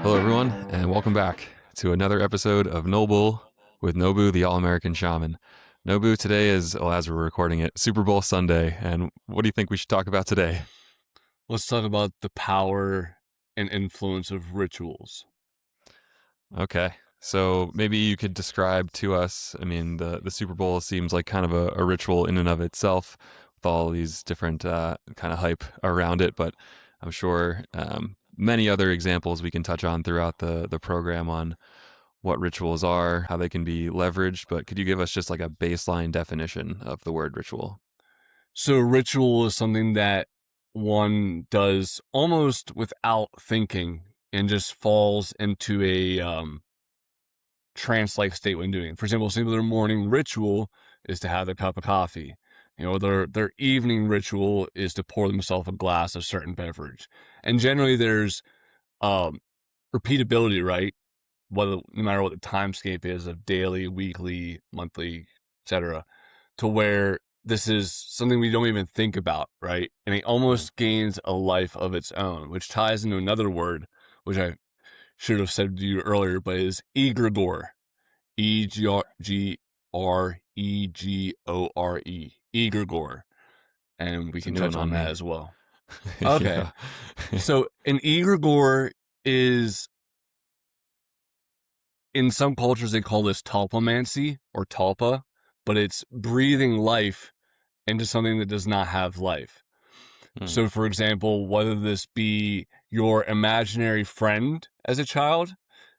Hello, everyone, and welcome back to another episode of Noble with Nobu, the All-American Shaman. Nobu, today is, well, as we're recording it, Super Bowl Sunday, and what do you think we should talk about today? Let's talk about the power and influence of rituals. Okay, so maybe you could describe to us, the Super Bowl seems like kind of a ritual in and of itself with all these different kind of hype around it, but I'm sure many other examples we can touch on throughout the program on what rituals are, how they can be leveraged, but could you give us just like a baseline definition of the word ritual? So, ritual is something that one does almost without thinking and just falls into a trance-like state when doing it. For example, some of their morning ritual is to have their cup of coffee. Their evening ritual is to pour themselves a glass of certain beverage. And generally, there's um, repeatability, right? Whether no matter what the timescape is of daily, weekly, monthly, etc., to where this is something we don't even think about, right? And it Mm. almost gains a life of its own, which ties into another word, which I should have said to you earlier, but is egregore. Egregore. Egregore. And we It's a can new one touch on on that me. as well. Okay. Yeah. So an egregore is, in some cultures, they call this talpomancy or talpa, but it's breathing life into something that does not have life. Mm. So, for example, whether this be your imaginary friend as a child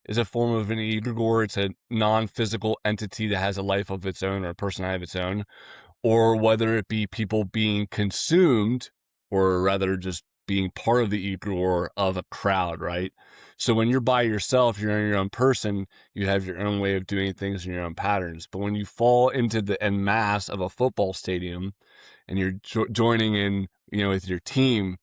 is a form of an egregore. It's a non-physical entity that has a life of its own or a personality of its own, or whether it be people being consumed, or rather just being part of the egregore of a crowd, right? So when you're by yourself, you're your own person, you have your own way of doing things and your own patterns. But when you fall into the en masse of a football stadium and you're joining in, with your team,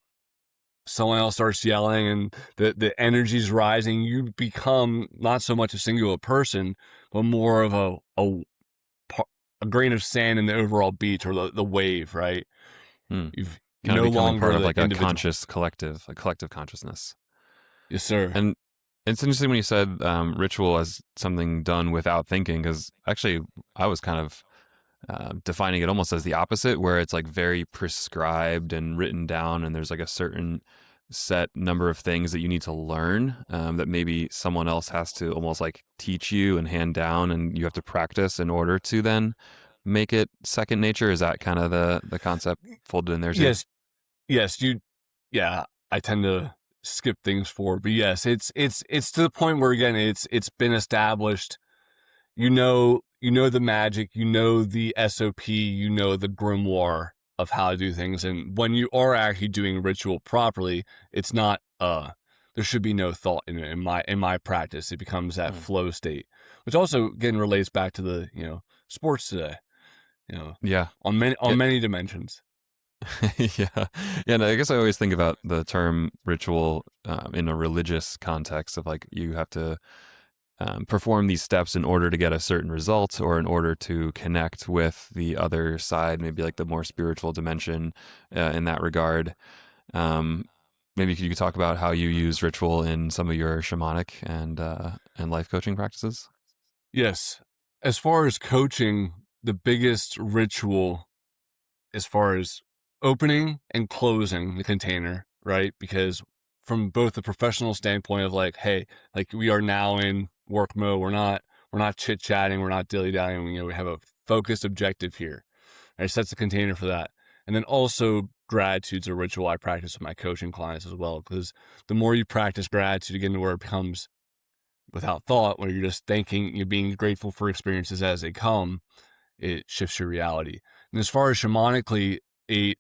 someone else starts yelling and the energy's rising, you become not so much a singular person, but more of a grain of sand in the overall beach, or the wave, right? Mm. You're Kind of no becoming part longer of the like a individual. conscious collective, a collective consciousness. Yes, sir. And it's interesting when you said ritual as something done without thinking, because actually I was kind of defining it almost as the opposite, where it's like very prescribed and written down, and there's like a certain set number of things that you need to learn that maybe someone else has to almost like teach you and hand down, and you have to practice in order to then make it second nature. Is that kind of the concept folded in there too? Yes, yes, yeah, I tend to skip things forward, but yes, it's to the point where, again, it's been established. You know the magic, you know the SOP, you know the grimoire of how to do things. And when you are actually doing ritual properly, it's not there should be no thought in it. In my practice, it becomes that Mm. flow state, which also again relates back to the sports today, you know, Yeah. on many Yeah. on many dimensions. Yeah. Yeah. And I guess I always think about the term ritual in a religious context of like you have to perform these steps in order to get a certain result or in order to connect with the other side, maybe like the more spiritual dimension in that regard. Um, maybe you could talk about how you use ritual in some of your shamanic and life coaching practices. Yes, as far as coaching, the biggest ritual, as far as opening and closing the container, right? Because from both the professional standpoint of like, hey, like we are now in work mode. We're not chit chatting. We're not dilly dallying. We have a focused objective here. And it sets the container for that. And then also gratitude's a ritual I practice with my coaching clients as well. Because the more you practice gratitude, again, to where it becomes without thought, where you're just thanking, you're being grateful for experiences as they come, it shifts your reality. And as far as shamanically, a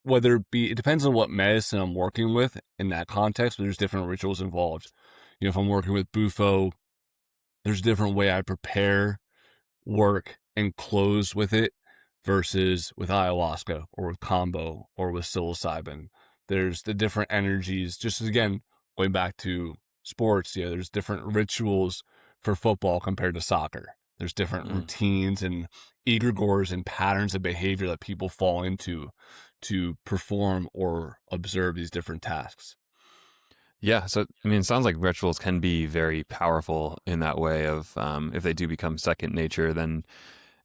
whether it be, it depends on what medicine I'm working with in that context, but there's different rituals involved. If I'm working with Bufo, there's a different way I prepare, work, and close with it versus with ayahuasca or with combo or with psilocybin. There's the different energies, just as, again, going back to sports, there's different rituals for football compared to soccer. There's different Mm. routines and egregores and patterns of behavior that people fall into to perform or observe these different tasks. Yeah, so I mean, it sounds like rituals can be very powerful in that way of if they do become second nature, then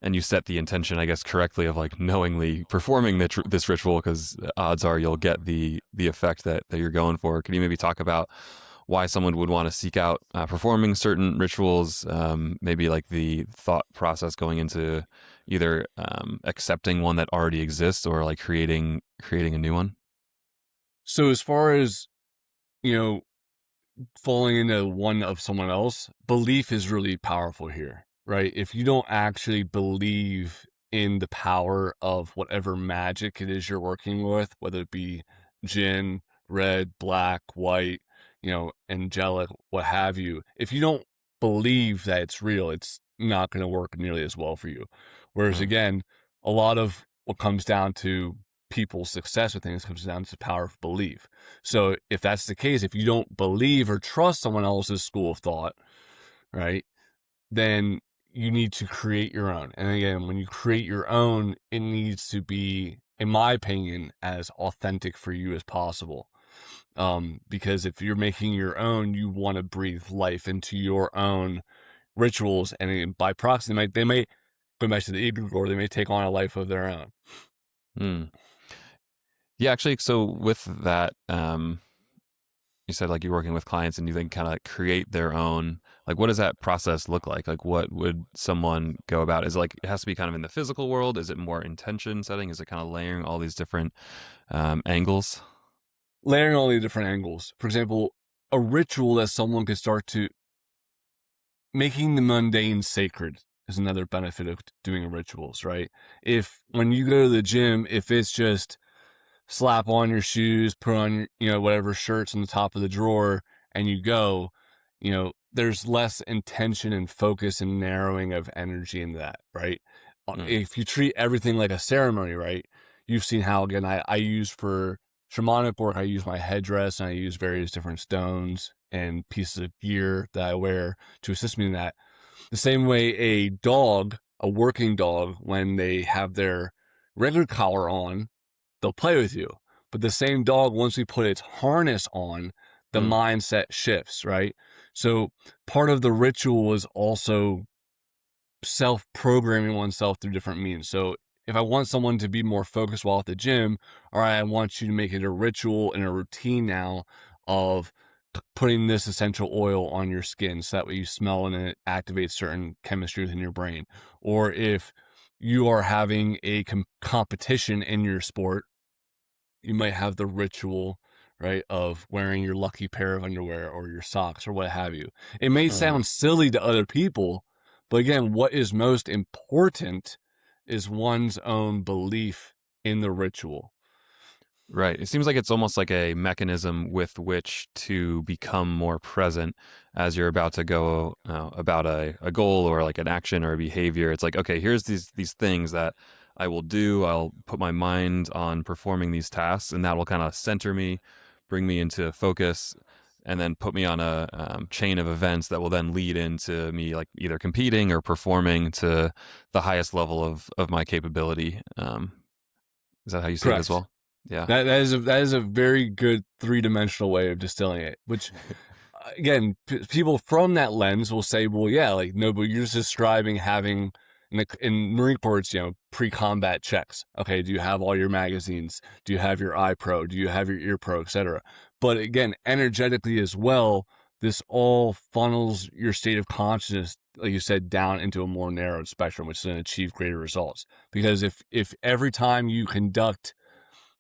and you set the intention, I guess, correctly of like knowingly performing this ritual, because odds are you'll get the effect that you're going for. Can you maybe talk about why someone would want to seek out performing certain rituals? Maybe like the thought process going into either accepting one that already exists or like creating a new one. So as far as, you know, falling into one of someone else, belief is really powerful here, right? If you don't actually believe in the power of whatever magic it is you're working with, whether it be gin, red, black, white, angelic, what have you, if you don't believe that it's real, it's not going to work nearly as well for you. Whereas Mm, again, a lot of what comes down to people's success with things comes down to the power of belief. So if that's the case, if you don't believe or trust someone else's school of thought, right, then you need to create your own. And again, when you create your own, it needs to be, in my opinion, as authentic for you as possible. Because if you're making your own, you want to breathe life into your own rituals, and by proxy, they may go back to the egregore, they may take on a life of their own. mm. Yeah, actually, so with that, you said like you're working with clients and you then kind of create their own. Like, what does that process look like? Like, what would someone go about? Is it like it has to be kind of in the physical world? Is it more intention setting? Is it kind of layering all these different angles? Layering all the different angles. For example, a ritual that someone could start to making the mundane sacred is another benefit of doing rituals, right? If when you go to the gym, if it's just slap on your shoes, put on whatever shirts on the top of the drawer, and you go, there's less intention and focus and narrowing of energy in that, right? Mm, If you treat everything like a ceremony, right? You've seen how, again, I use for shamanic work, I use my headdress and I use various different stones and pieces of gear that I wear to assist me in that. The same way a working dog, when they have their regular collar on, they'll play with you. But the same dog, once we put its harness on, the mm, mindset shifts, right? So part of the ritual is also self-programming oneself through different means. So if I want someone to be more focused while at the gym, all right, I want you to make it a ritual and a routine now of putting this essential oil on your skin so that way you smell and it activates certain chemistry within your brain. Or if you are having a competition in your sport, you might have the ritual, right, of wearing your lucky pair of underwear or your socks or what have you. It may mhm. sound silly to other people, but again, what is most important is one's own belief in the ritual. Right. It seems like it's almost like a mechanism with which to become more present as you're about to go about a goal or like an action or a behavior. It's like, okay, here's these things that I will do. I'll put my mind on performing these tasks, and that will kind of center me, bring me into focus, and then put me on a chain of events that will then lead into me like either competing or performing to the highest level of my capability. Is that how you see it as Correct. well? Yeah. That is a very good three-dimensional way of distilling it, which again, people from that lens will say, well, yeah, like, no, but you're just describing having in Marine Corps, it's, pre-combat checks. Okay, do you have all your magazines? Do you have your eye pro? Do you have your ear pro, etc.? But again, energetically as well, this all funnels your state of consciousness, like you said, down into a more narrowed spectrum, which is going to achieve greater results. Because if every time you conduct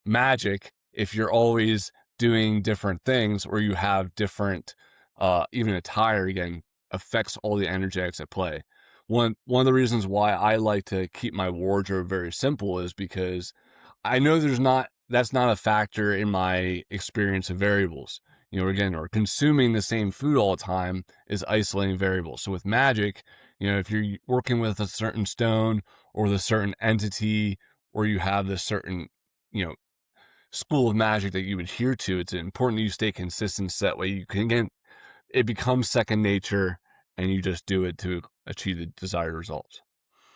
magic, if you're always doing different things or you have different even attire, again, affects all the energetics at play. One of the reasons why I like to keep my wardrobe very simple is because I know that's not a factor in my experience of variables. Again, or consuming the same food all the time is isolating variables. So with magic, if you're working with a certain stone or the certain entity, or you have this certain, you know, school of magic that you adhere to, it's important that you stay consistent so that way you can, again, it becomes second nature and you just do it to achieve the desired results.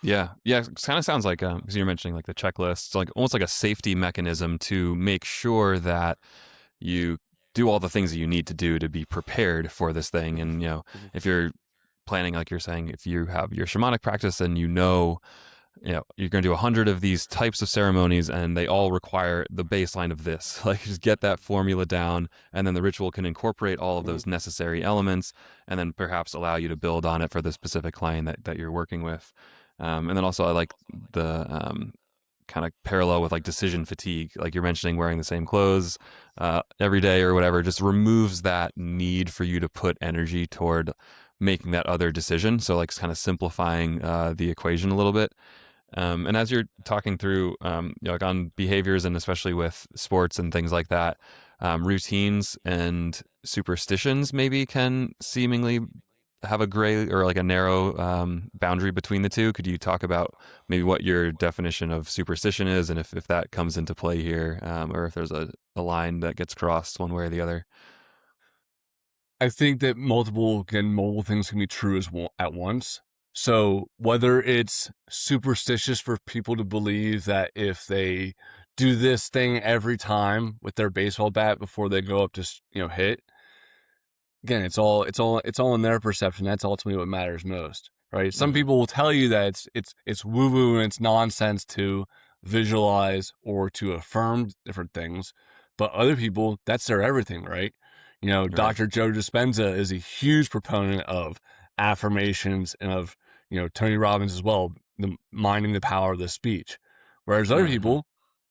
Yeah, yeah. It kind of sounds like because you're mentioning like the checklists, like almost like a safety mechanism to make sure that you do all the things that you need to do to be prepared for this thing. And, Mhm. if you're planning, like you're saying, if you have your shamanic practice and you're going to do 100 of these types of ceremonies and they all require the baseline of this, like just get that formula down, and then the ritual can incorporate all of Mhm. those necessary elements and then perhaps allow you to build on it for the specific client that you're working with. And then also I like the kind of parallel with like decision fatigue, like you're mentioning wearing the same clothes every day or whatever, just removes that need for you to put energy toward making that other decision. So like kind of simplifying the equation a little bit. And as you're talking through, like on behaviors and especially with sports and things like that, routines and superstitions maybe can seemingly have a gray or like a narrow boundary between the two. Could you talk about maybe what your definition of superstition is, and if that comes into play here, or if there's a line that gets crossed one way or the other? I think that multiple things can be true at once. So whether it's superstitious for people to believe that if they do this thing every time with their baseball bat before they go up to hit, again, it's all in their perception. That's ultimately what matters most, right? Some Okay. people will tell you that it's woo woo and it's nonsense to visualize or to affirm different things, but other people, that's their everything, right? Right. Dr. Joe Dispenza is a huge proponent of affirmations and of Tony Robbins as well, the minding the power of the speech. Whereas other Right. Right. people,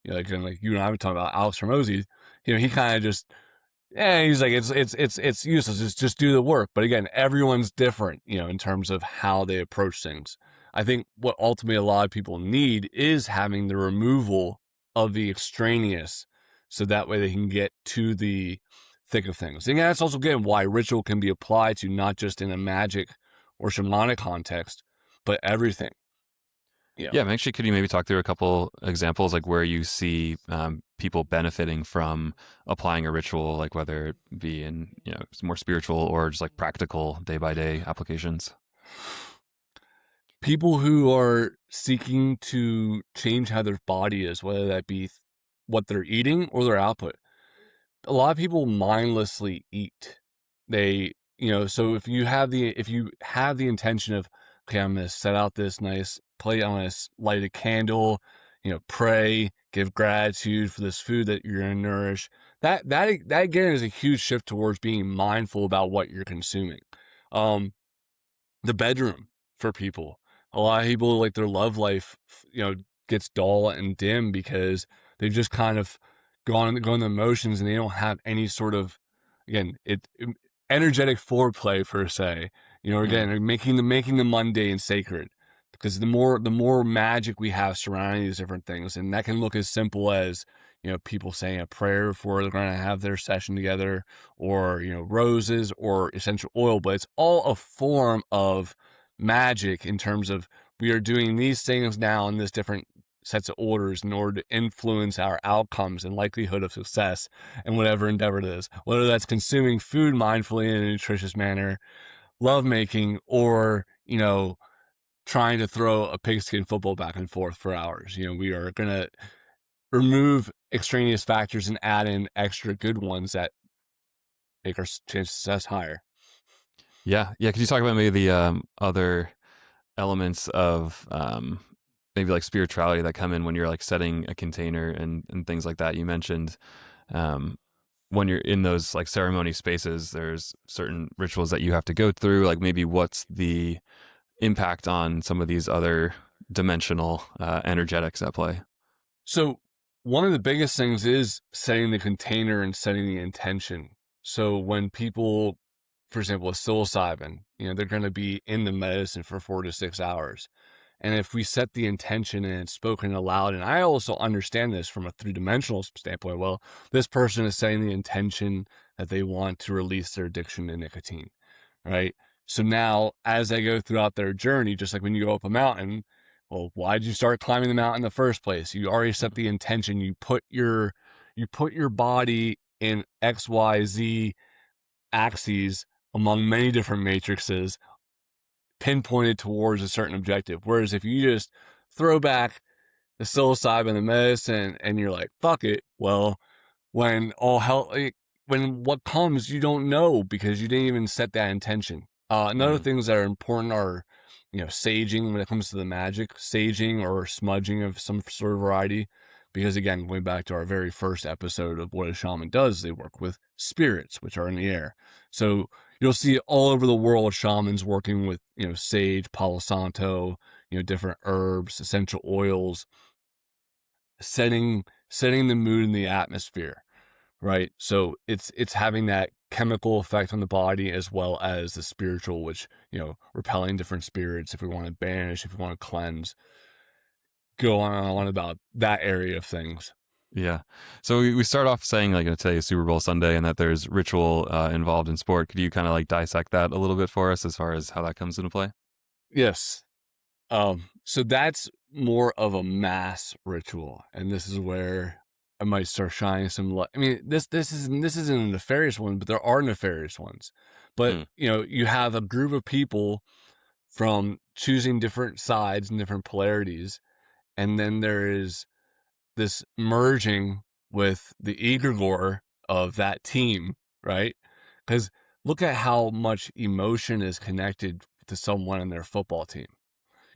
like you and I were talking about Alex Hormozy, he kind of just he's like it's useless. Just do the work. But again, everyone's different, in terms of how they approach things. I think what ultimately a lot of people need is having the removal of the extraneous, so that way they can get to the thick of things. And that's also again why ritual can be applied to not just in a magic or shamanic context, but everything. Yeah. Yeah, actually, could you maybe talk through a couple examples, like where you see people benefiting from applying a ritual, like whether it be in more spiritual or just like practical day by day applications? People who are seeking to change how their body is, whether that be what they're eating or their output. A lot of people mindlessly eat. So if you have the intention of, okay, I'm going to set out this nice plate, I'm going to light a candle, pray, give gratitude for this food that you're going to nourish. That again is a huge shift towards being mindful about what you're consuming. Um, the bedroom for people. A lot of people, like, their love life, gets dull and dim because they've just kind of gone the motions, and they don't have any sort of, again, energetic foreplay per se. Right. Again, making the mundane sacred, because the more magic we have surrounding these different things, and that can look as simple as people saying a prayer before they're going to have their session together, or roses or essential oil, but it's all a form of magic in terms of we are doing these things now in this different sets of orders in order to influence our outcomes and likelihood of success in whatever endeavor it is, whether that's consuming food mindfully in a nutritious manner, lovemaking, or trying to throw a pigskin football back and forth for hours. We are going to remove extraneous factors and add in extra good ones that make our chance of success higher. Yeah, yeah. Could you talk about maybe the other elements of maybe like spirituality that come in when you're like setting a container and things like that? You mentioned um, when you're in those like ceremony spaces, there's certain rituals that you have to go through. Like maybe what's the impact on some of these other dimensional energetics at play? So one of the biggest things is setting the container and setting the intention. So when people, for example, with psilocybin, they're going to be in the medicine for 4 to 6 hours. And if we set the intention and it's spoken aloud, and I also understand this from a three-dimensional standpoint, well, this person is setting the intention that they want to release their addiction to nicotine, right? So now, as they go throughout their journey, just like when you go up a mountain, well, why did you start climbing the mountain in the first place? You already set the intention. You put your body in XYZ axes among many different matrices, pinpointed towards a certain objective. Whereas if you just throw back the psilocybin and the medicine and you're like, fuck it, well, when all hell, when what comes, you don't know because you didn't even set that intention. Another Mm. things that are important are, saging when it comes to the magic, saging or smudging of some sort of variety. Because again, going back to our very first episode of what a shaman does, they work with spirits, which are in the air. So you'll see all over the world shamans working with, sage, palo santo, different herbs, essential oils, setting the mood in the atmosphere, right? So it's having that chemical effect on the body as well as the spiritual, which, repelling different spirits if we want to banish, if we want to cleanse, go on and on about that area of things. Yeah. So we start off saying like today is Super Bowl Sunday and that there's ritual involved in sport. Could you kind of like dissect that a little bit for us as far as how that comes into play? Yes. So that's more of a mass ritual, and this is where I might start shining some light. I mean, this isn't a nefarious one, but there are nefarious ones. But Mm. you have a group of people from choosing different sides and different polarities, and then there is this merging with the egregore of that team, right? Because look at how much emotion is connected to someone in their football team.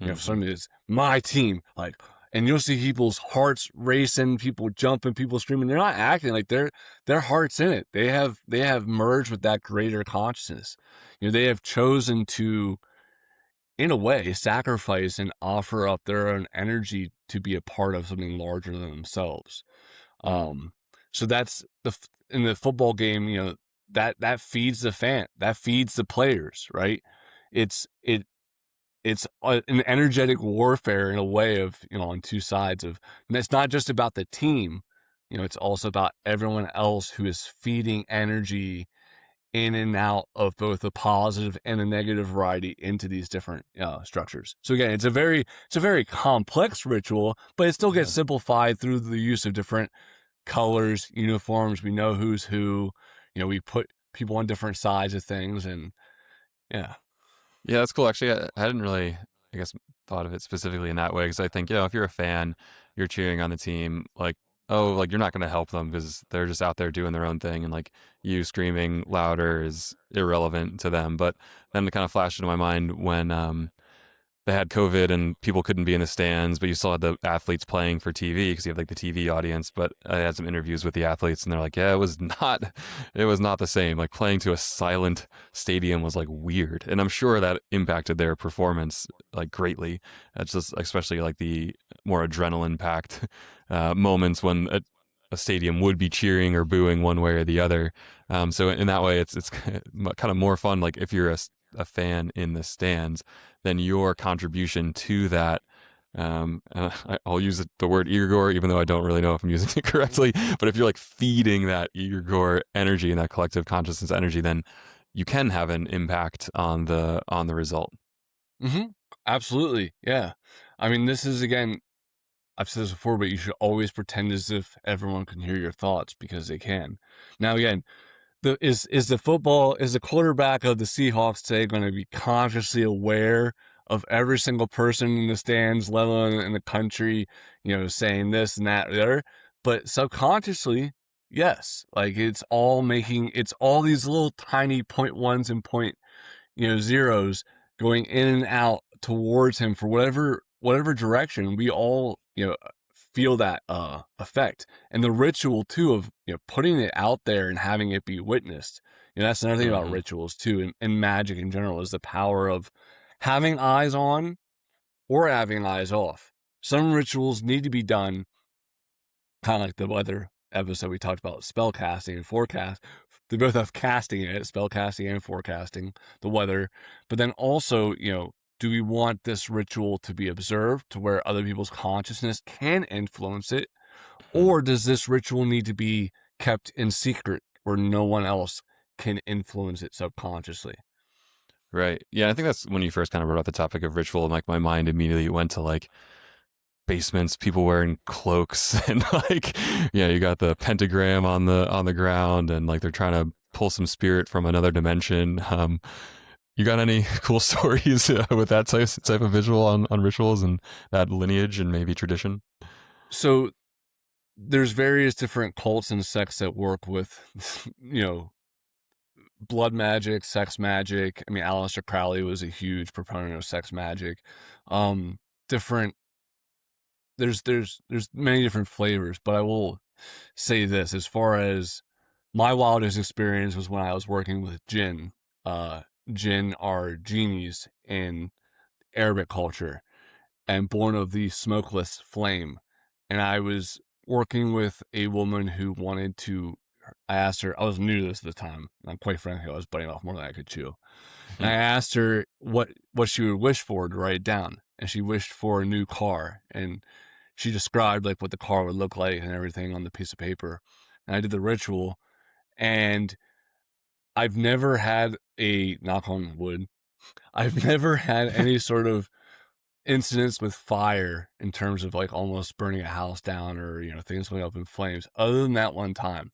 If Hmm. somebody is my team, like, and you'll see people's hearts racing, people jumping, people screaming. They're not acting like their heart's in it. They have merged with that greater consciousness. They have chosen to, in a way, sacrifice and offer up their own energy to be a part of something larger than themselves. Mm. Um, so that's in the football game. That feeds the fan, that feeds the players, right? It's it it's an energetic warfare in a way of, on two sides of, and it's not just about the team, it's also about everyone else who is feeding energy in and out of both the positive and the negative variety into these different structures. So again, it's a very complex ritual, but it still Yeah. gets simplified through the use of different colors, uniforms. We know who's who, we put people on different sides of things, and yeah. Yeah, that's cool. Actually, I hadn't really, I guess, thought of it specifically in that way because I think, if you're a fan, you're cheering on the team, like, oh, like you're not going to help them because they're just out there doing their own thing, and like you screaming louder is irrelevant to them. But then it kind of flashed into my mind when they had COVID and people couldn't be in the stands, but you still had the athletes playing for TV because you have like the TV audience. But I had some interviews with the athletes and they're like, yeah, it was not the same. Like playing to a silent stadium was like weird. And I'm sure that impacted their performance like greatly. It's just, especially like the more adrenaline packed moments when a stadium would be cheering or booing one way or the other. So in that way, it's kind of more fun. Like if you're a fan in the stands, then your contribution to that, I'll use the word egregore, even though I don't really know if I'm using it correctly. But if you're like feeding that egregore energy and that collective consciousness energy, then you can have an impact on the result. Mm-hmm. Absolutely. Yeah. I mean, this is, again, I've said this before, but you should always pretend as if everyone can hear your thoughts because they can. Now, again, is the quarterback of the Seahawks today going to be consciously aware of every single person in the stands, let alone in the country, saying this and that or the other? But subconsciously, yes. Like it's all these little tiny point ones and point, zeros going in and out towards him for whatever direction. We all, feel that effect, and the ritual too of, putting it out there and having it be witnessed. That's another thing about Hmm. rituals too, and magic in general, is the power of having eyes on or having eyes off. Some rituals need to be done, kind of like the weather episode we talked about, spell casting and forecast. They both have casting in it, spell casting and forecasting the weather. But then also, do we want this ritual to be observed to where other people's consciousness can influence it? Or does this ritual need to be kept in secret where no one else can influence it subconsciously? Right. Yeah, I think that's when you first kind of brought up the topic of ritual, and like my mind immediately went to like basements, people wearing cloaks, and like, yeah, you got the pentagram on the ground, and like they're trying to pull some spirit from another dimension. You got any cool stories with that type of visual on rituals and that lineage and maybe tradition? So there's various different cults and sects that work with, you know, blood magic, sex magic. I mean, Aleister Crowley was a huge proponent of sex magic. Different there's many different flavors, but I will say this as far as my wildest experience was when I was working with jinn. Jinn are genies in Arabic culture and born of the smokeless flame. And I was working with a woman who wanted to. I asked her, I was new to this at the time. And quite frankly, I was biting off more than I could chew. And I asked her what she would wish for to write it down. And she wished for a new car. And she described like what the car would look like and everything on the piece of paper. And I did the ritual. And I've never had knock on wood, I've never had any sort of incidents with fire in terms of like almost burning a house down or, you know, things going up in flames, other than that one time.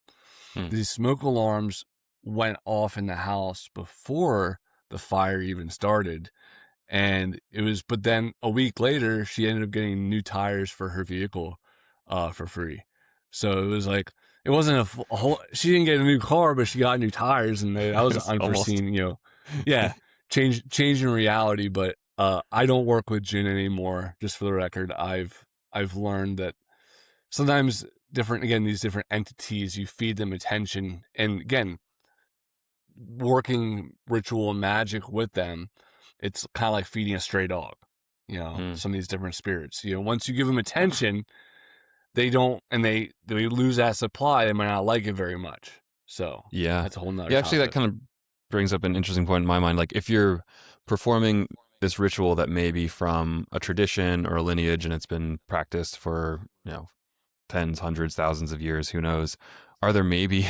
These smoke alarms went off in the house before the fire even started. And but then a week later, she ended up getting new tires for her vehicle for free. So it was like, it wasn't a whole, she didn't get a new car, but she got new tires, and that was unforeseen, you know, yeah, change in reality. But I don't work with jinn anymore, just for the record. I've learned that sometimes these different entities, you feed them attention. And again, working ritual and magic with them, it's kind of like feeding a stray dog, you know, some of these different spirits. You know, once you give them attention, they don't, and they lose that supply, they might not like it very much. So Yeah. that's a whole nother Yeah, actually, that topic. kind of brings up an interesting point in my mind. Like, if you're performing this ritual that may be from a tradition or a lineage and it's been practiced for, you know, tens, hundreds, thousands of years, who knows? Are there maybe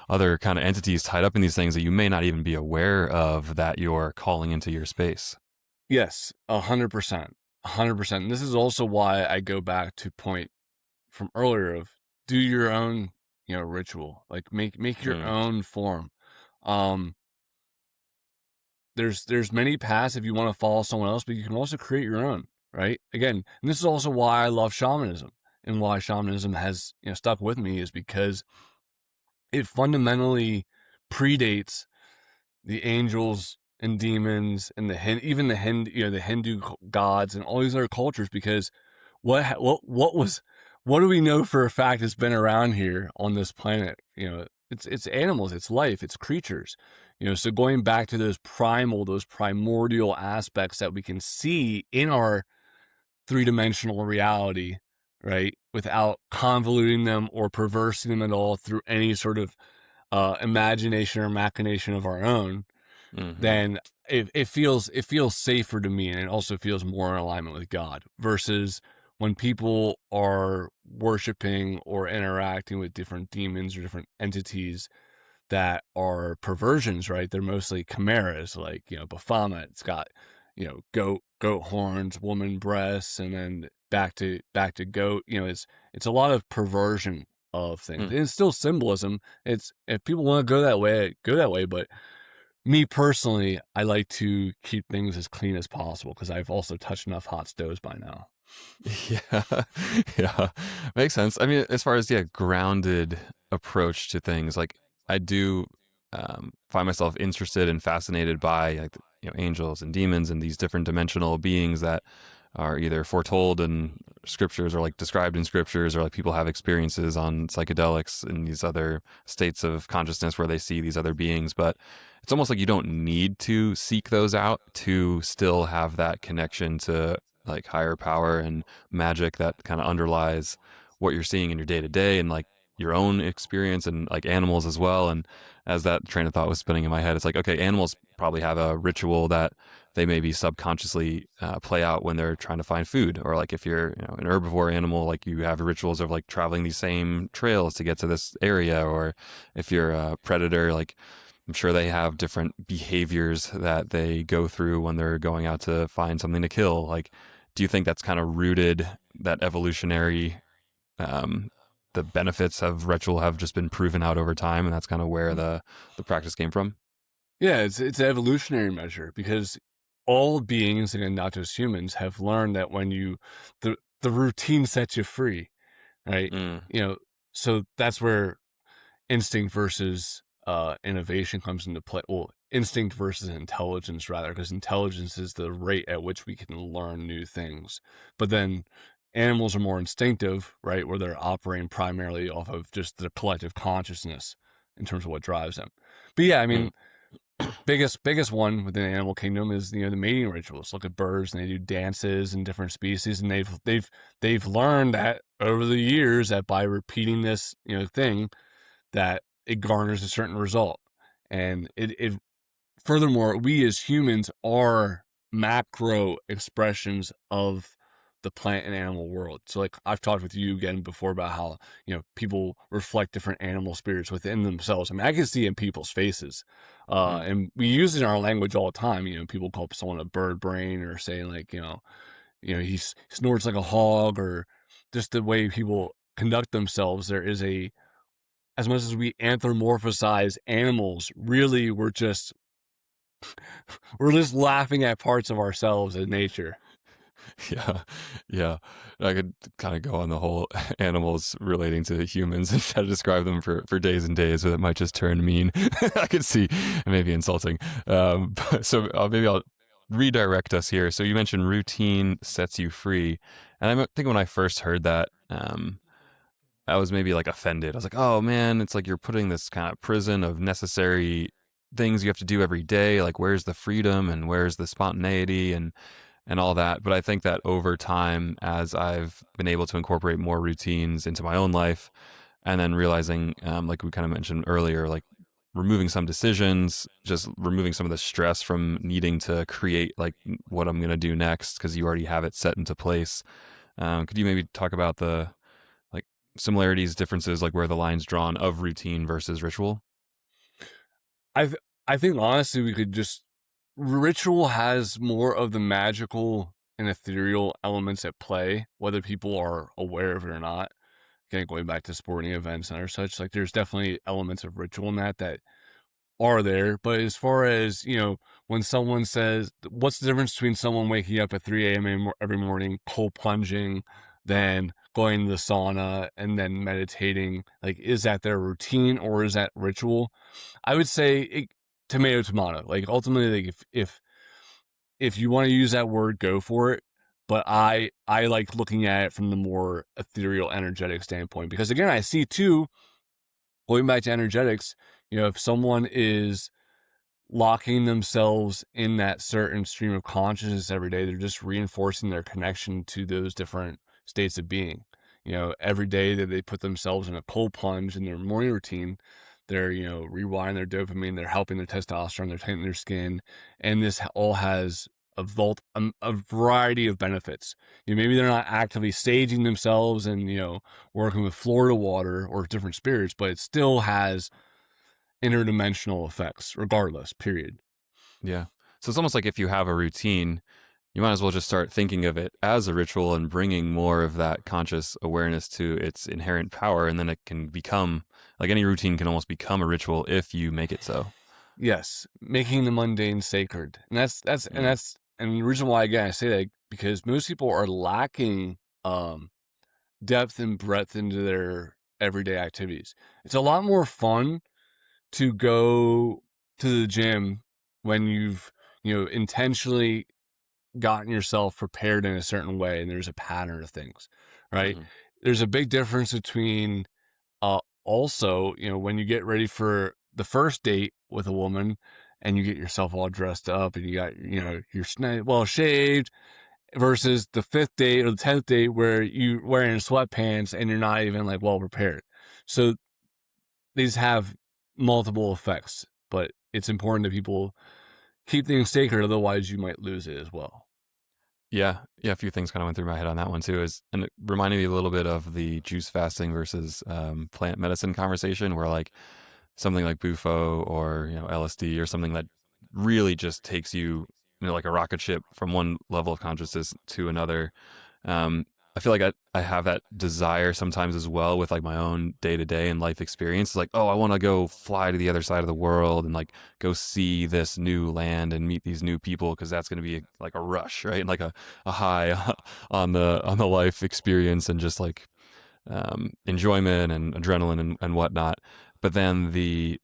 other kind of entities tied up in these things that you may not even be aware of that you're calling into your space? Yes, 100%. 100%. And this is also why I go back to point from earlier of do your own, you know, ritual. Like make your own form. There's many paths if you want to follow someone else, but you can also create your own, right? Again, and this is also why I love shamanism, and why shamanism has, you know, stuck with me, is because it fundamentally predates the angels and demons and even the Hindu gods and all these other cultures. Because what do we know for a fact has been around here on this planet? You know, it's animals, it's life, it's creatures. You know, so going back to those primordial aspects that we can see in our three-dimensional reality, right, without convoluting them or perversing them at all through any sort of imagination or machination of our own, then it feels safer to me, and it also feels more in alignment with God, versus when people are worshiping or interacting with different demons or different entities that are perversions, right? They're mostly chimeras, like, you know, Baphomet. It's got, you know, goat horns, woman breasts, and then back to goat. You know, it's a lot of perversion of things. And it's still symbolism. It's, if people want to go that way, go that way. But me personally, I like to keep things as clean as possible, because I've also touched enough hot stoves by now. Yeah, yeah, makes sense. I mean, as far as grounded approach to things, like I do find myself interested and fascinated by like angels and demons and these different dimensional beings that are either foretold in scriptures or like described in scriptures, or like people have experiences on psychedelics and these other states of consciousness where they see these other beings. But it's almost like you don't need to seek those out to still have that connection to like higher power and magic that kind of underlies what you're seeing in your day to day and like your own experience and like animals as well. And as that train of thought was spinning in my head, it's like, okay, animals probably have a ritual that they maybe subconsciously play out when they're trying to find food. Or like if you're an herbivore animal, like you have rituals of like traveling these same trails to get to this area. Or if you're a predator, like I'm sure they have different behaviors that they go through when they're going out to find something to kill. Like, do you think that's kind of rooted, that evolutionary, the benefits of ritual have just been proven out over time, and that's kind of where the practice came from? Yeah, it's an evolutionary measure, because all beings, and not just humans, have learned that when the routine sets you free, right? Mm. You know, So that's where instinct versus innovation comes into play. Well, instinct versus intelligence, rather, because intelligence is the rate at which we can learn new things. But then animals are more instinctive, right, where they're operating primarily off of just the collective consciousness in terms of what drives them. But yeah, I Mm. mean, biggest one within the animal kingdom is the mating rituals. Look at birds, and they do dances in different species, and they've learned that over the years that by repeating this thing, that it garners a certain result. And it furthermore, we as humans are macro expressions of the plant and animal world. So like I've talked with you again before about how, people reflect different animal spirits within themselves. I mean, I can see in people's faces. Mm. And we use it in our language all the time. People call someone a bird brain, or saying like, he snorts like a hog, or just the way people conduct themselves. There is as much as we anthropomorphize animals, really we're just laughing at parts of ourselves in nature. Yeah, yeah. I could kind of go on the whole animals relating to humans and try to describe them for days and days, but it might just turn mean. I could see, maybe insulting. So maybe I'll redirect us here. So you mentioned routine sets you free, and I think when I first heard that, I was maybe like offended. I was like, oh man, it's like you're putting this kind of prison of necessary things you have to do every day. Like, where's the freedom and where's the spontaneity and all that. But I think that over time, as I've been able to incorporate more routines into my own life, and then realizing, like we kind of mentioned earlier, like removing some decisions, just removing some of the stress from needing to create like what I'm going to do next because you already have it set into place. Could you maybe talk about the like similarities, differences, like where the line's drawn of routine versus ritual? I I think honestly we could just ritual has more of the magical and ethereal elements at play, whether people are aware of it or not. Again, going back to sporting events and such, like there's definitely elements of ritual in that are there. But as far as, when someone says, what's the difference between someone waking up at 3 a.m. Every morning, cold plunging, then going to the sauna and then meditating? Like, is that their routine or is that ritual? I would say tomato, tomato. Like, ultimately, like if you want to use that word, go for it. But I like looking at it from the more ethereal, energetic standpoint, because again, I see too, going back to energetics, if someone is locking themselves in that certain stream of consciousness every day, they're just reinforcing their connection to those different states of being. Every day that they put themselves in a cold plunge in their morning routine, they're, rewinding their dopamine, they're helping their testosterone, they're tightening their skin. And this all has a variety of benefits. Maybe they're not actively saging themselves and, working with Florida water or different spirits, but it still has interdimensional effects regardless, period. Yeah. So it's almost like if you have a routine, you might as well just start thinking of it as a ritual and bringing more of that conscious awareness to its inherent power. And then it can become like any routine can almost become a ritual if you make it so. Yes, making the mundane sacred. And Mm. and the reason why, again, I say that because most people are lacking depth and breadth into their everyday activities. It's a lot more fun to go to the gym when you've, intentionally gotten yourself prepared in a certain way and there's a pattern of things, right? Hmm. There's a big difference between also, when you get ready for the first date with a woman and you get yourself all dressed up and you got, your well shaved, versus the fifth date or the 10th date where you wearing sweatpants and you're not even like well prepared. So these have multiple effects, but it's important that people keep things sacred. Otherwise you might lose it as well. Yeah. Yeah. A few things kind of went through my head on that one too. And it reminded me a little bit of the juice fasting versus plant medicine conversation where like something like Bufo or, LSD or something that really just takes you, like a rocket ship from one level of consciousness to another. Um, I feel like I have that desire sometimes as well with like my own day to day and life experience. Like, oh, I want to go fly to the other side of the world and like go see this new land and meet these new people because that's going to be like a rush, right? And like a high on the life experience and just like enjoyment and adrenaline and whatnot. But then the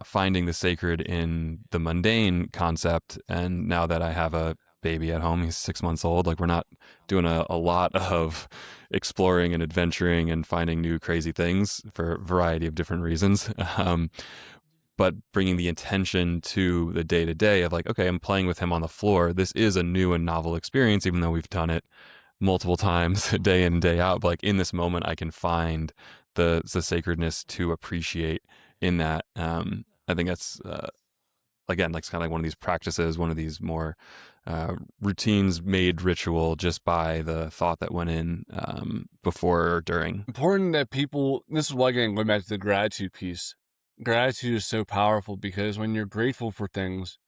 finding the sacred in the mundane concept. And now that I have a baby at home, he's 6 months old, like we're not doing a lot of exploring and adventuring and finding new crazy things for a variety of different reasons. But bringing the intention to the day to day of like, okay, I'm playing with him on the floor. This is a new and novel experience, even though we've done it multiple times day in and day out. But like in this moment, I can find the sacredness to appreciate in that. I think that's again, like kind of like one of these practices, one of these more routines made ritual just by the thought that went in before or during. Important that people, this is why, again, going back to the gratitude piece, gratitude is so powerful because when you're grateful for things,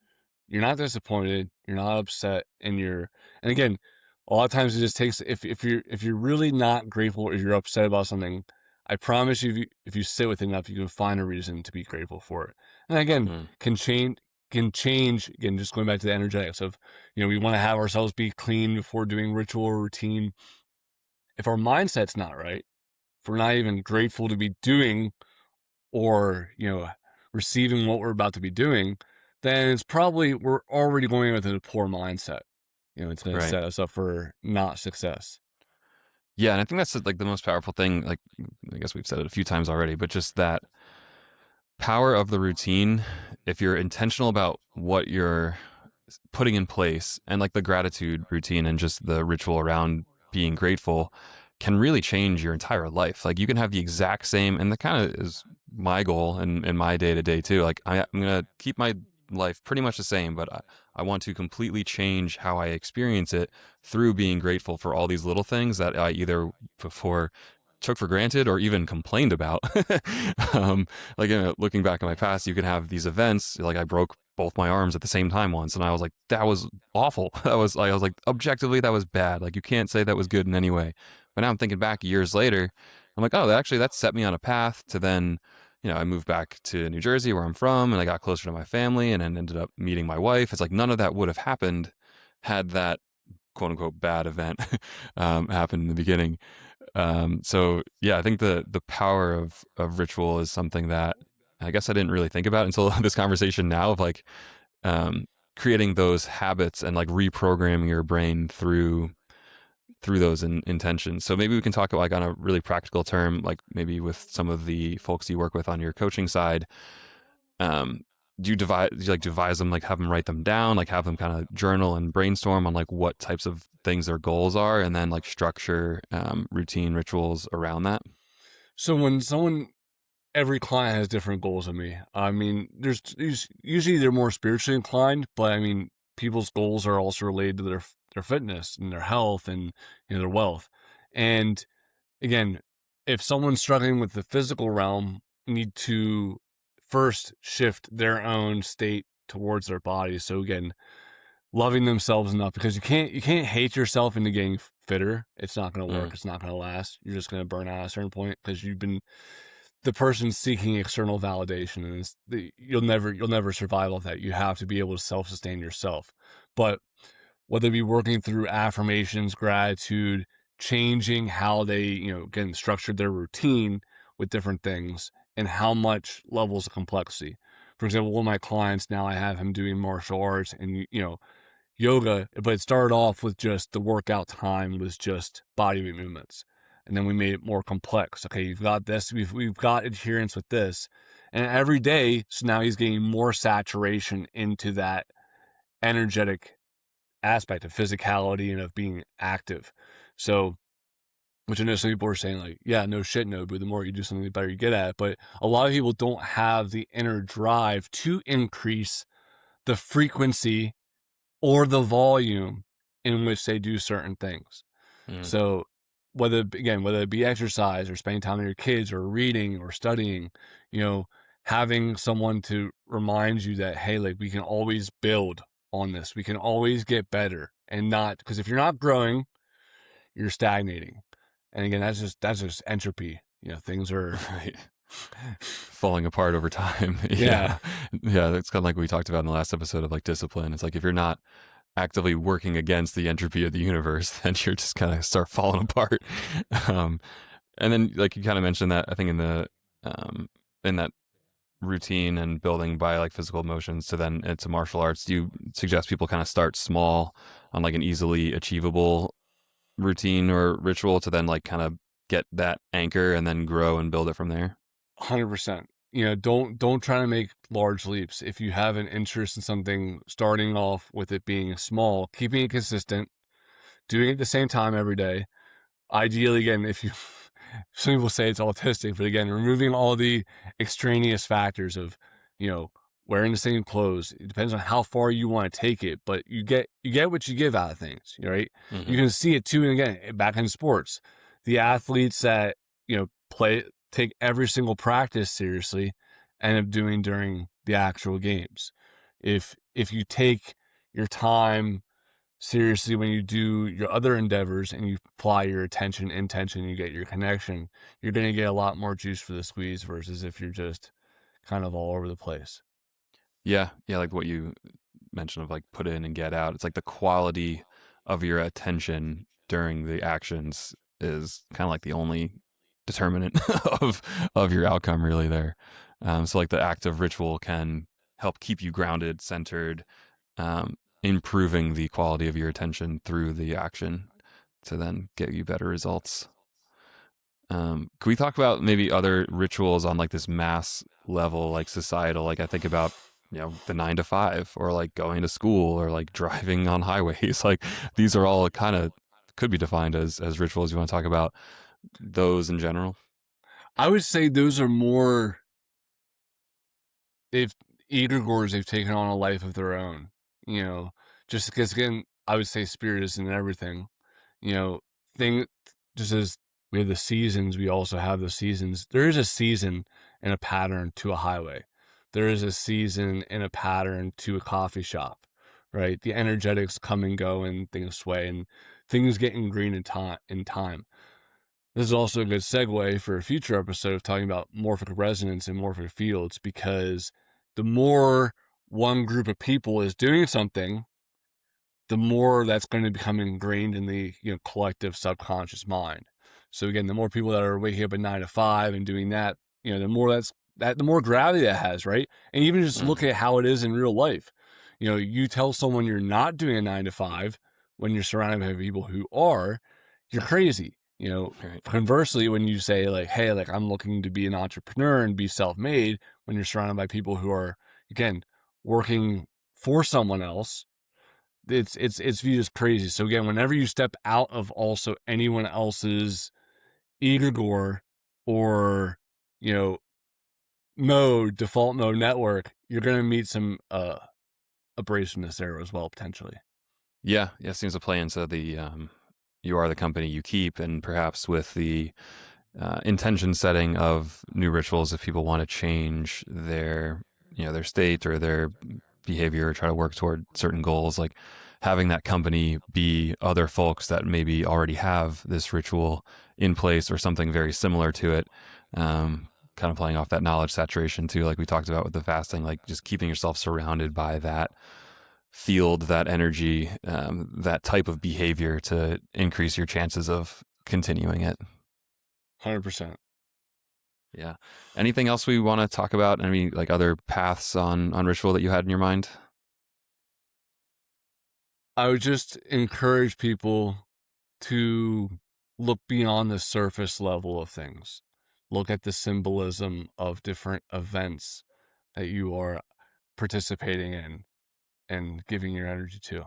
you're not disappointed, you're not upset, and again, a lot of times it just takes, if you're really not grateful or you're upset about something, I promise you, if you sit with it enough, you can find a reason to be grateful for it. And again, can change, again, just going back to the energetics of, we want to have ourselves be clean before doing ritual or routine. If our mindset's not right, if we're not even grateful to be doing or, receiving what we're about to be doing, then it's probably, we're already going with a poor mindset. It's going to set us up for not success. Yeah. And I think that's like the most powerful thing. Like, I guess we've said it a few times already, but just that power of the routine, if you're intentional about what you're putting in place, and like the gratitude routine and just the ritual around being grateful can really change your entire life. Like you can have the exact same, and that kind of is my goal and my day to day too. Like I'm going to keep my life pretty much the same, but I want to completely change how I experience it through being grateful for all these little things that I either before took for granted or even complained about. Like looking back at my past, you can have these events. Like I broke both my arms at the same time once, and I was like, that was awful. I was like, objectively, that was bad. Like you can't say that was good in any way. But now I'm thinking back years later, I'm like, oh, that set me on a path to then, I moved back to New Jersey where I'm from, and I got closer to my family, and then ended up meeting my wife. It's like none of that would have happened had that quote unquote bad event happened in the beginning. So yeah, I think the power of ritual is something that I guess I didn't really think about until this conversation now of like creating those habits and like reprogramming your brain through those intentions. So maybe we can talk about like on a really practical term, like maybe with some of the folks you work with on your coaching side. Do you devise them, like have them write them down, like have them kind of journal and brainstorm on like what types of things their goals are, and then like structure routine rituals around that? So every client has different goals of me. I mean, there's usually they're more spiritually inclined, but I mean, people's goals are also related to their fitness and their health and their wealth. And again, if someone's struggling with the physical realm, need to first shift their own state towards their body. So again, loving themselves enough, because you can't hate yourself into getting fitter. It's not going to work. It's not going to last. You're just going to burn out at a certain point because you've been the person seeking external validation, and you'll never survive off that. You have to be able to self-sustain yourself. But whether it be working through affirmations, gratitude, changing how they, again, structured their routine with different things, and how much levels of complexity. For example, one of my clients now, I have him doing martial arts and, yoga, but it started off with just the workout time was just body weight movements. And then we made it more complex. Okay, you've got this, we've got adherence with this. And every day, so now he's getting more saturation into that energetic aspect of physicality and of being active. So, which I know some people are saying like, yeah, no shit, no, but the more you do something, the better you get at it. But a lot of people don't have the inner drive to increase the frequency or the volume in which they do certain things. So whether it be exercise or spending time with your kids or reading or studying, having someone to remind you that, hey, like we can always build on this. We can always get better, and not, because if you're not growing, you're stagnating. And again, that's just entropy. Things are falling apart over time. Yeah. That's kind of like we talked about in the last episode of like discipline. It's like if you're not actively working against the entropy of the universe, then you're just kind of start falling apart. And then, like you kind of mentioned that, I think um, in that routine and building by like physical motions to then into martial arts, do you suggest people kind of start small on like an easily achievable routine or ritual to then like kind of get that anchor and then grow and build it from there? 100%. Don't try to make large leaps. If you have an interest in something, starting off with it being small, keeping it consistent, doing it at the same time every day. Ideally, again, if you some people say it's autistic, but again, removing all the extraneous factors of, wearing the same clothes. It depends on how far you want to take it, but you get what you give out of things, right? You Hmm. can see it too, and again, back in sports, the athletes that play take every single practice seriously end up doing during the actual games. If you take your time seriously when you do your other endeavors and you apply your attention, intention, you get your connection, you're going to get a lot more juice for the squeeze versus if you're just kind of all over the place. Yeah, yeah, like what you mentioned of like put in and get out. It's like the quality of your attention during the actions is kind of like the only determinant of your outcome really there. So like the act of ritual can help keep you grounded, centered, improving the quality of your attention through the action to then get you better results. Can we talk about maybe other rituals on like this mass level, like societal? Like I think about, the 9 to 5 or like going to school or like driving on highways. Like these are all kind of could be defined as rituals. You want to talk about those in general? I would say those are more, they've, egregores, they've taken on a life of their own, you know, just because, again, I would say spirit is in everything, you know, thing, just as we have the seasons, we also have the seasons. There is a season and a pattern to a highway. There is a season and a pattern to a coffee shop, right? The energetics come and go and things sway and things get green in time. This is also a good segue for a future episode of talking about morphic resonance and morphic fields, because the more one group of people is doing something, the more that's going to become ingrained in the collective subconscious mind. So again, the more people that are waking up at 9 to 5 and doing that, the more the more gravity that has, right? And even just look Mm, at how it is in real life. You tell someone you're not doing a 9 to 5 when you're surrounded by people who are, you're crazy. right. Conversely, when you say like, hey, like I'm looking to be an entrepreneur and be self-made, when you're surrounded by people who are, again, working for someone else, it's viewed as crazy. So again, whenever you step out of also anyone else's egregore or you know default mode network, you're gonna meet some abrasiveness there as well, potentially. Yeah, yeah. Seems to play into the you are the company you keep, and perhaps with the intention setting of new rituals if people want to change their their state or their behavior or try to work toward certain goals, like having that company be other folks that maybe already have this ritual in place or something very similar to it. Kind of playing off that knowledge saturation too, like we talked about with the fasting, like just keeping yourself surrounded by that field, that energy, that type of behavior to increase your chances of continuing it. 100%. Yeah. Anything else we want to talk about? Any like other paths on ritual that you had in your mind? I would just encourage people to look beyond the surface level of things. Look at the symbolism of different events that you are participating in and giving your energy to.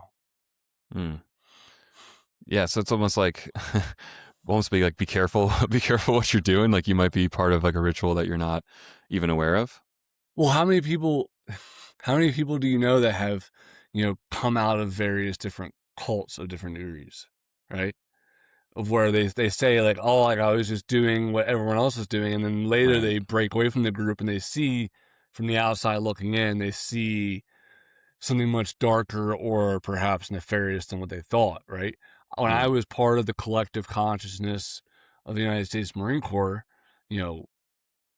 Hmm. Yeah. So it's almost like, almost be careful, be careful what you're doing. Like you might be part of like a ritual that you're not even aware of. Well, how many people do you know that have, come out of various different cults of different degrees, right? Of where they say like, oh, like I was just doing what everyone else is doing, and then later Right. they break away from the group and they see from the outside looking in, they see something much darker or perhaps nefarious than what they thought, right? When I Yeah. was part of the collective consciousness of the United States Marine Corps, you know,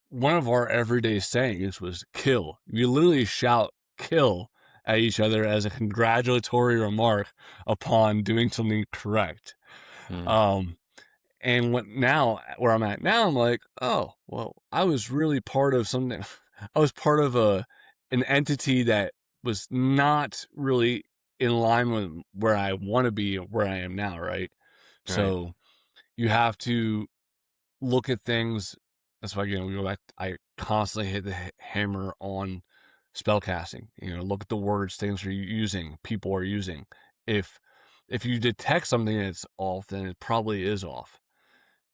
one of our everyday sayings was kill. You literally shout kill at each other as a congratulatory remark upon doing something correct. Hmm. Um, And where I'm at now, I'm like, oh, well, I was really part of something. I was part of an entity that was not really in line with where I want to be, where I am now, right? Right. So you have to look at things. That's why, we go back. I constantly hit the hammer on spell casting. Look at the words, things are using, people are using. If you detect something that's off, then it probably is off.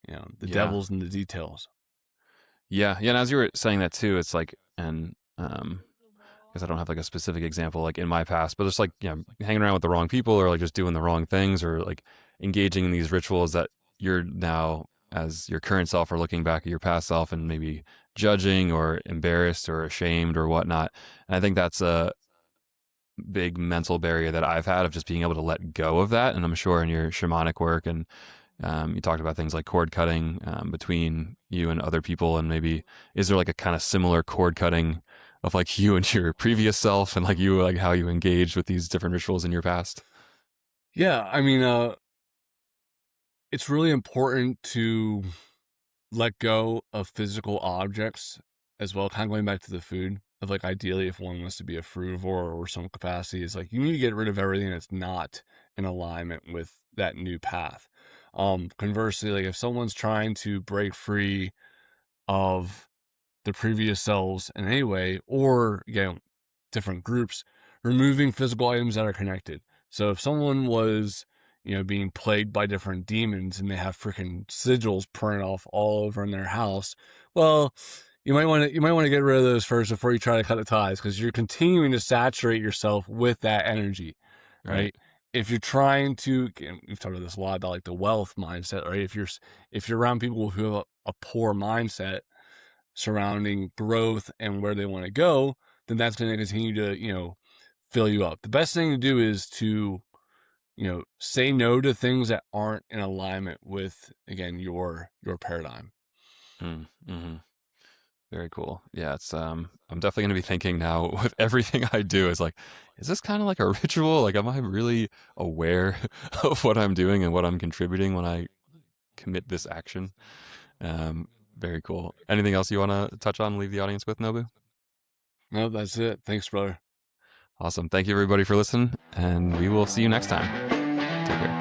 The Yeah. devil's in the details. Yeah. Yeah. And as you were saying that too, it's like, and because I don't have like a specific example like in my past, but it's like, hanging around with the wrong people or like just doing the wrong things or like engaging in these rituals that you're now as your current self or looking back at your past self and maybe judging or embarrassed or ashamed or whatnot. And I think that's a big mental barrier that I've had of just being able to let go of that. And I'm sure in your shamanic work and you talked about things like cord cutting between you and other people, and maybe is there like a kind of similar cord cutting of like you and your previous self, and like you like how you engaged with these different rituals in your past? Yeah, I mean, it's really important to let go of physical objects as well. Kind of going back to the food of like, ideally, if one wants to be a frugivore or some capacity, is like you need to get rid of everything that's not in alignment with that new path. Conversely, like if someone's trying to break free of the previous selves in any way, or different groups, removing physical items that are connected. So if someone was, being plagued by different demons and they have freaking sigils printed off all over in their house, well, you might want to get rid of those first before you try to cut the ties, because you're continuing to saturate yourself with that energy, Right. right? If you're trying to, we've talked about this a lot about like the wealth mindset, right? If you're around people who have a poor mindset surrounding growth and where they want to go, then that's going to continue to, fill you up. The best thing to do is to, say no to things that aren't in alignment with, again, your paradigm. Mm-hmm. Very cool. Yeah, it's I'm definitely gonna be thinking now with everything I do is like, is this kind of like a ritual? Like, am I really aware of what I'm doing and what I'm contributing when I commit this action? Um, Very cool. Anything else you want to touch on, leave the audience with, Nobu? No, that's it. Thanks, brother. Awesome. Thank you everybody for listening, and we will see you next time. Take care.